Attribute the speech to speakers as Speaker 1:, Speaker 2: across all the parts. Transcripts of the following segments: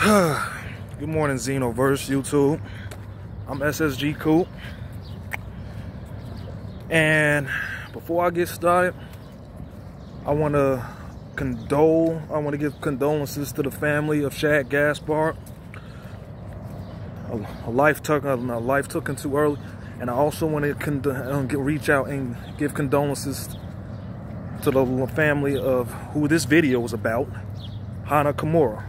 Speaker 1: Good morning, Xenoverse YouTube. I'm SSG Coop. And before I get started, I want to give condolences to the family of Shad Gaspard. A life taken too early. And I also want to reach out and give condolences to the family of who this video was about, Hana Kimura.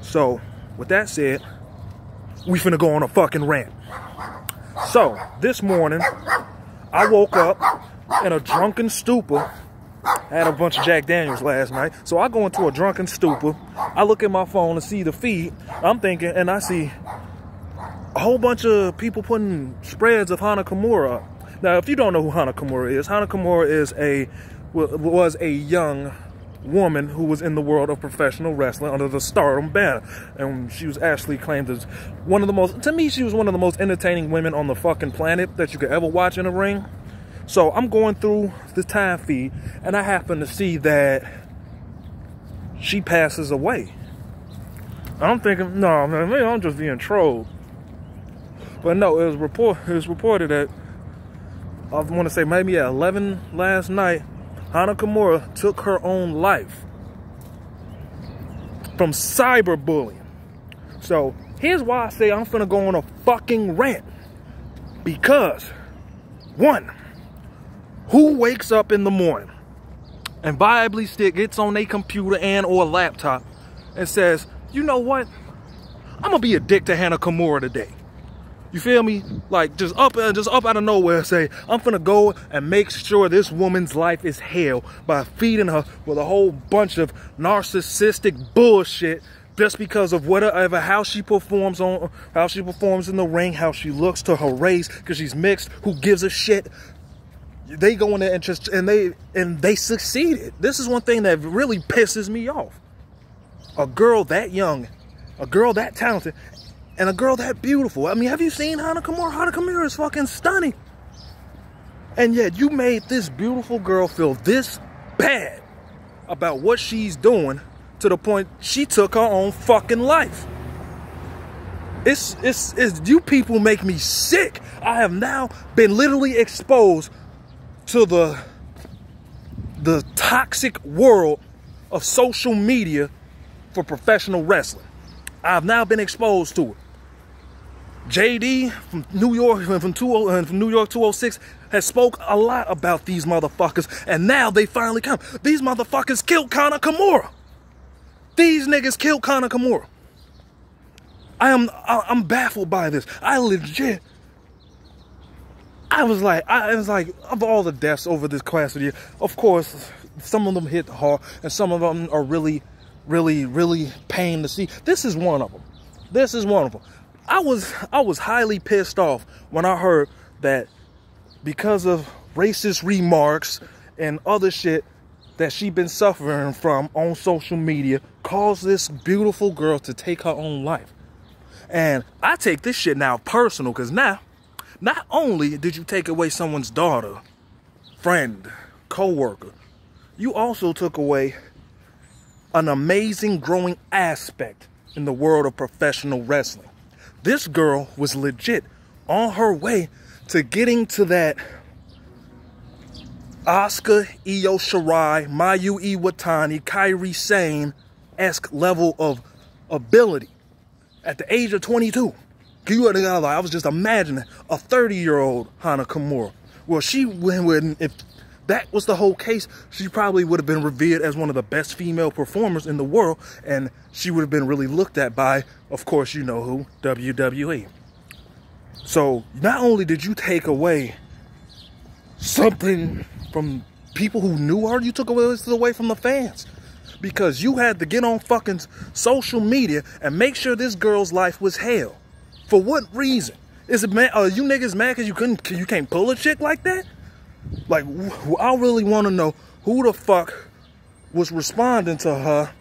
Speaker 1: So, with that said, we finna go on a fucking rant. So, this morning, I woke up in a drunken stupor. I had a bunch of Jack Daniels last night. So I go into a drunken stupor. I look at my phone and see the feed. I'm thinking, and I see a whole bunch of people putting spreads of Hana Kimura up. Now, if you don't know who Hana Kimura was a young woman who was in the world of professional wrestling under the Stardom banner, and she was actually claimed as one of the most, to me, she was one of the most entertaining women on the fucking planet that you could ever watch in a ring. So I'm going through the time feed, and I happen to see that she passes away. I'm thinking, no, man, maybe I'm just being trolled. But no, it was reported that, I want to say maybe at 11 last night, Hana Kimura took her own life from cyberbullying. So here's why I say I'm finna go on a fucking rant. Because, one, who wakes up in the morning and viably gets on a computer and or laptop and says, you know what, I'm gonna be a dick to Hana Kimura today. You feel me? Like, just up out of nowhere say, I'm finna go and make sure this woman's life is hell by feeding her with a whole bunch of narcissistic bullshit just because of whatever, how she performs in the ring, how she looks to her race, because she's mixed. Who gives a shit? They go in there and they succeeded. This is one thing that really pisses me off. A girl that young, a girl that talented, and a girl that beautiful. I mean, have you seen Hana Kimura? Hana Kimura is fucking stunning. And yet you made this beautiful girl feel this bad about what she's doing to the point she took her own fucking life. You people make me sick. I have now been literally exposed to the toxic world of social media for professional wrestling. I've now been exposed to it. JD from New York 206 has spoke a lot about these motherfuckers, and now they finally come. These motherfuckers killed Hana Kimura. These niggas killed Hana Kimura. I'm baffled by this. I was like, of all the deaths over this class of the year, of course, some of them hit hard, and some of them are really pain to see. This is one of them. This is one of them. I was highly pissed off when I heard that because of racist remarks and other shit that she been suffering from on social media caused this beautiful girl to take her own life. And I take this shit now personal, because now, not only did you take away someone's daughter, friend, co-worker, you also took away an amazing growing aspect in the world of professional wrestling. This girl was legit on her way to getting to that Asuka, Io Shirai, Mayu Iwatani, Kairi Sane-esque level of ability at the age of 22. I was just imagining a 30-year-old Hana Kimura. Well, if that was the whole case, she probably would have been revered as one of the best female performers in the world, and she would have been really looked at by, of course, you know who, WWE. So not only did you take away something from people who knew her, you took away from the fans, because you had to get on fucking social media and make sure this girl's life was hell. For what reason? Is it, man? Are you niggas mad because you can't pull a chick like that? Like, I really want to know who the fuck was responding to her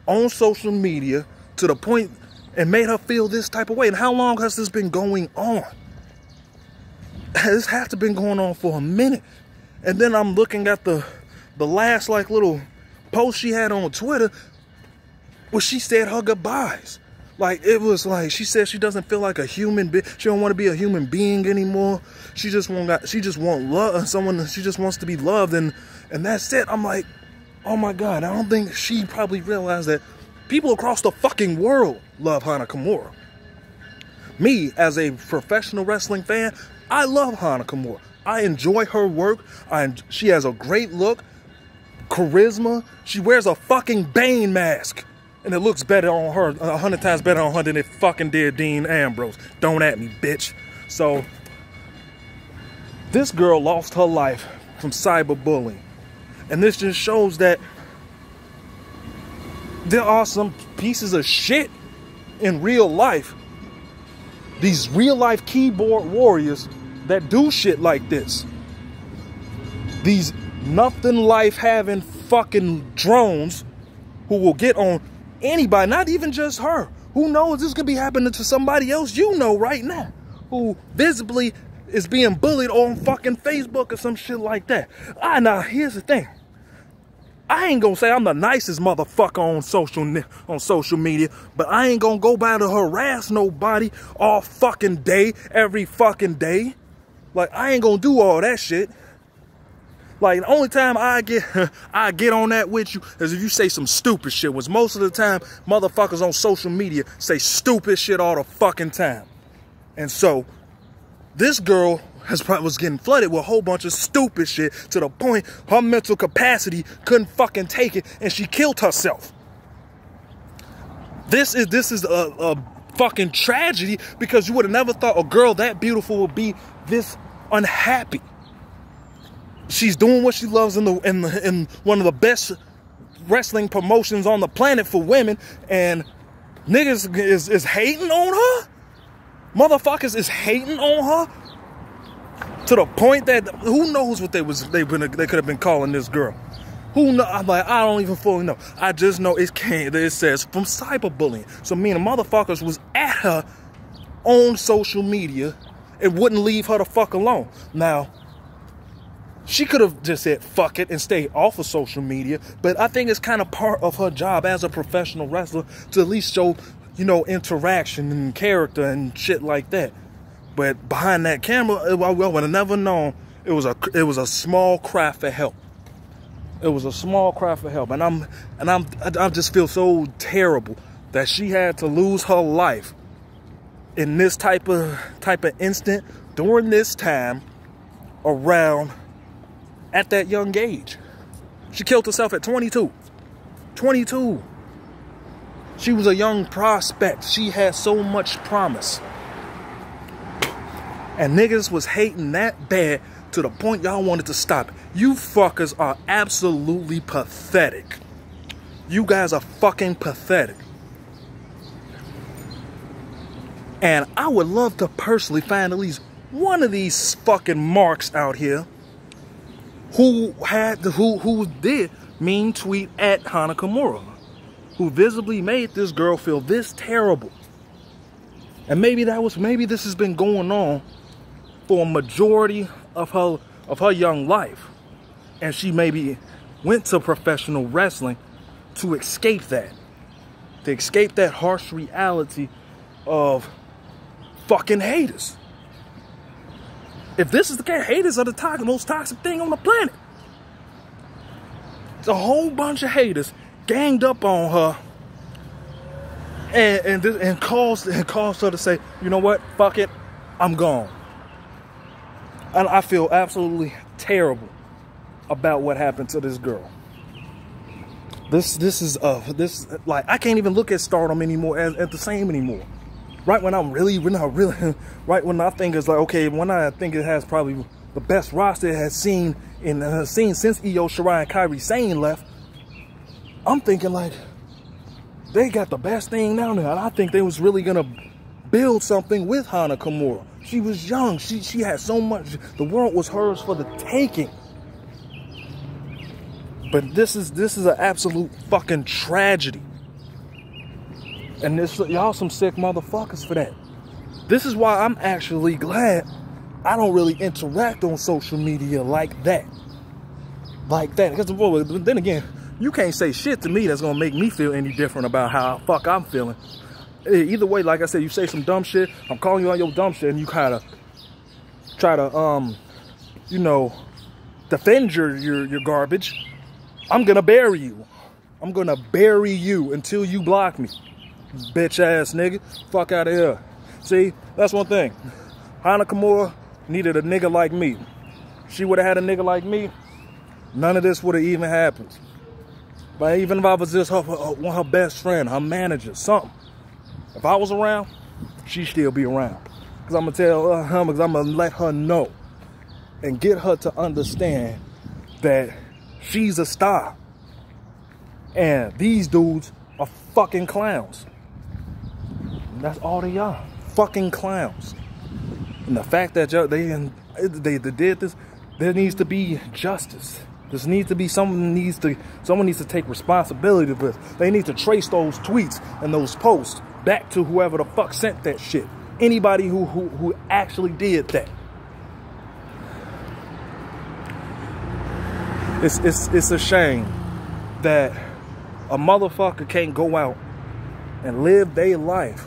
Speaker 1: on social media to the point and made her feel this type of way. And how long has this been going on? This has to been going on for a minute. And then I'm looking at the last like little post she had on Twitter where she said her goodbyes. Like, it was like, she said she doesn't feel like a human being. She don't want to be a human being anymore. She just want love, someone, she just wants to be loved, and that's it. I'm like, oh my God, I don't think she probably realized that people across the fucking world love Hana Kimura. Me, as a professional wrestling fan, I love Hana Kimura. I enjoy her work. She has a great look, charisma. She wears a fucking Bane mask. And it looks better on her, 100 times better on her than it fucking did Dean Ambrose. Don't at me, bitch. So, this girl lost her life from cyberbullying. And this just shows that there are some pieces of shit in real life. These real life keyboard warriors that do shit like this. These nothing life having fucking drones who will get on anybody, not even just her. Who knows, this could be happening to somebody else you know right now, who visibly is being bullied on fucking Facebook or some shit like that. Now here's the thing. I ain't gonna say I'm the nicest motherfucker on social media, but I ain't gonna go by to harass nobody all fucking day, every fucking day. Like, I ain't gonna do all that shit. Like, the only time I get on that with you is if you say some stupid shit, which most of the time motherfuckers on social media say stupid shit all the fucking time. And so, this girl was getting flooded with a whole bunch of stupid shit to the point her mental capacity couldn't fucking take it, and she killed herself. This is a fucking tragedy, because you would have never thought a girl that beautiful would be this unhappy. She's doing what she loves in one of the best wrestling promotions on the planet for women, and niggas is hating on her. Motherfuckers is hating on her to the point that who knows what they could have been calling this girl. Who know? I'm like, I don't even fully know. I just know it says from cyberbullying. So me and the motherfuckers was at her on social media and wouldn't leave her the fuck alone. Now, she could have just said fuck it and stayed off of social media, but I think it's kind of part of her job as a professional wrestler to at least show, you know, interaction and character and shit like that. But behind that camera, I would have never known it was a small cry for help. It was a small cry for help, and I just feel so terrible that she had to lose her life in this type of instant during this time around at that young age. She killed herself at 22. 22. She was a young prospect. She had so much promise. And niggas was hating that bad to the point y'all wanted to stop it. You fuckers are absolutely pathetic. You guys are fucking pathetic. And I would love to personally find at least one of these fucking marks out here who did mean tweet at Hana Kimura, who visibly made this girl feel this terrible. And maybe this has been going on for a majority of her young life, and she maybe went to professional wrestling to escape that, harsh reality of fucking haters. If this is the case, haters are the most toxic thing on the planet. It's a whole bunch of haters ganged up on her and caused her to say, you know what, fuck it, I'm gone. And I feel absolutely terrible about what happened to this girl. This like, I can't even look at Stardom anymore as the same anymore. Right when right when I think it's like, okay, when I think it has probably the best roster it has seen since Io Shirai and Kairi Sane left, I'm thinking like, they got the best thing down there. And I think they was really gonna build something with Hana Kimura. She was young. She had so much. The world was hers for the taking. But this is an absolute fucking tragedy. And y'all some sick motherfuckers for that. This is why I'm actually glad I don't really interact on social media like that. Because then again, you can't say shit to me that's gonna make me feel any different about how the fuck I'm feeling. either way, like I said, you say some dumb shit, I'm calling you on your dumb shit, and you kind of try to, you know, defend your garbage, I'm gonna bury you. I'm gonna bury you until you block me. Bitch ass nigga. Fuck out of here. See, that's one thing. Hana Kimura needed a nigga like me. She would have had a nigga like me, none of this would have even happened. But even if I was just her best friend, her manager, something. If I was around, she'd still be around. Because I'm going to tell her, because I'm going to let her know. And get her to understand that she's a star. And these dudes are fucking clowns. And that's all they are. Fucking clowns. And the fact that they did this, there needs to be justice. There needs to be someone needs to take responsibility for this. They need to trace those tweets and those posts back to whoever the fuck sent that shit. Anybody who actually did that. It's a shame that a motherfucker can't go out and live their life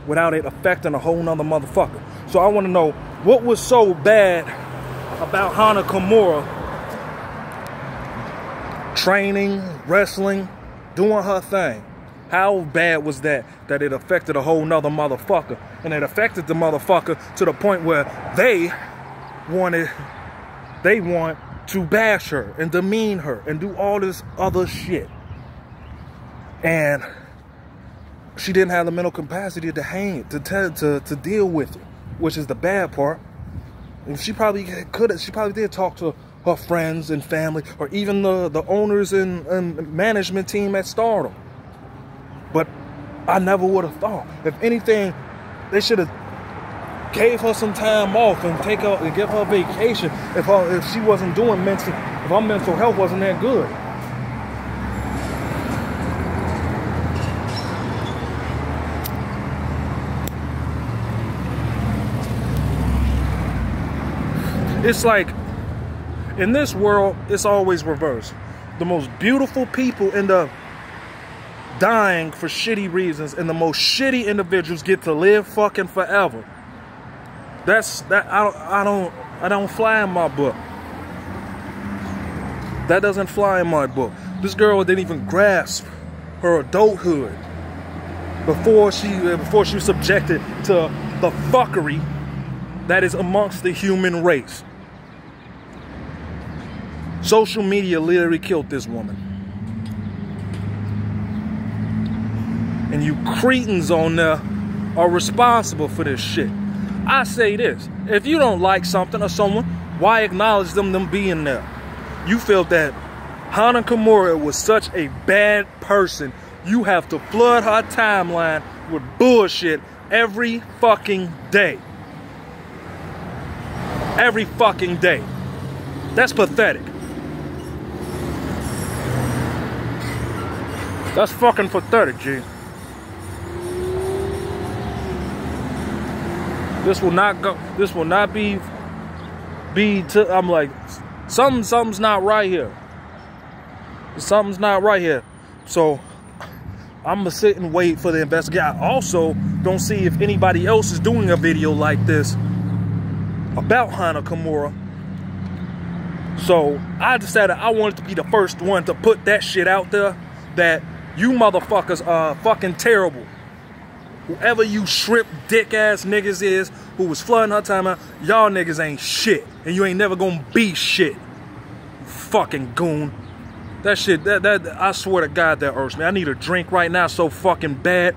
Speaker 1: without it affecting a whole nother motherfucker. So I want to know, what was so bad about Hana Kimura training, wrestling, doing her thing? How bad was that it affected a whole nother motherfucker? And it affected the motherfucker to the point where they want to bash her and demean her and do all this other shit. And she didn't have the mental capacity to hang it, to deal with it, which is the bad part. And she probably did talk to her friends and family, or even the owners and management team at Stardom. But I never would have thought. If anything, they should have gave her some time off and give her a vacation if she wasn't doing if her mental health wasn't that good. It's like, in this world, it's always reversed. The most beautiful people end up dying for shitty reasons, and the most shitty individuals get to live fucking forever. I don't fly in my book. That doesn't fly in my book. This girl didn't even grasp her adulthood before she was subjected to the fuckery that is amongst the human race. Social media literally killed this woman. And you cretins on there are responsible for this shit. I say this: if you don't like something or someone, why acknowledge them being there? You feel that Hana Kimura was such a bad person, you have to flood her timeline with bullshit every fucking day. Every fucking day. That's pathetic. That's fucking pathetic, G. This will not be I'm like, something's not right here. Something's not right here. So I'm gonna sit and wait for the investigation. I also don't see if anybody else is doing a video like this about Hana Kimura. So I decided I wanted to be the first one to put that shit out there, that you motherfuckers are fucking terrible. Whoever you shrimp dick ass niggas is who was flooding her time out, y'all niggas ain't shit. And you ain't never gonna be shit. You fucking goon. That shit, that I swear to God, that irks me. I need a drink right now so fucking bad.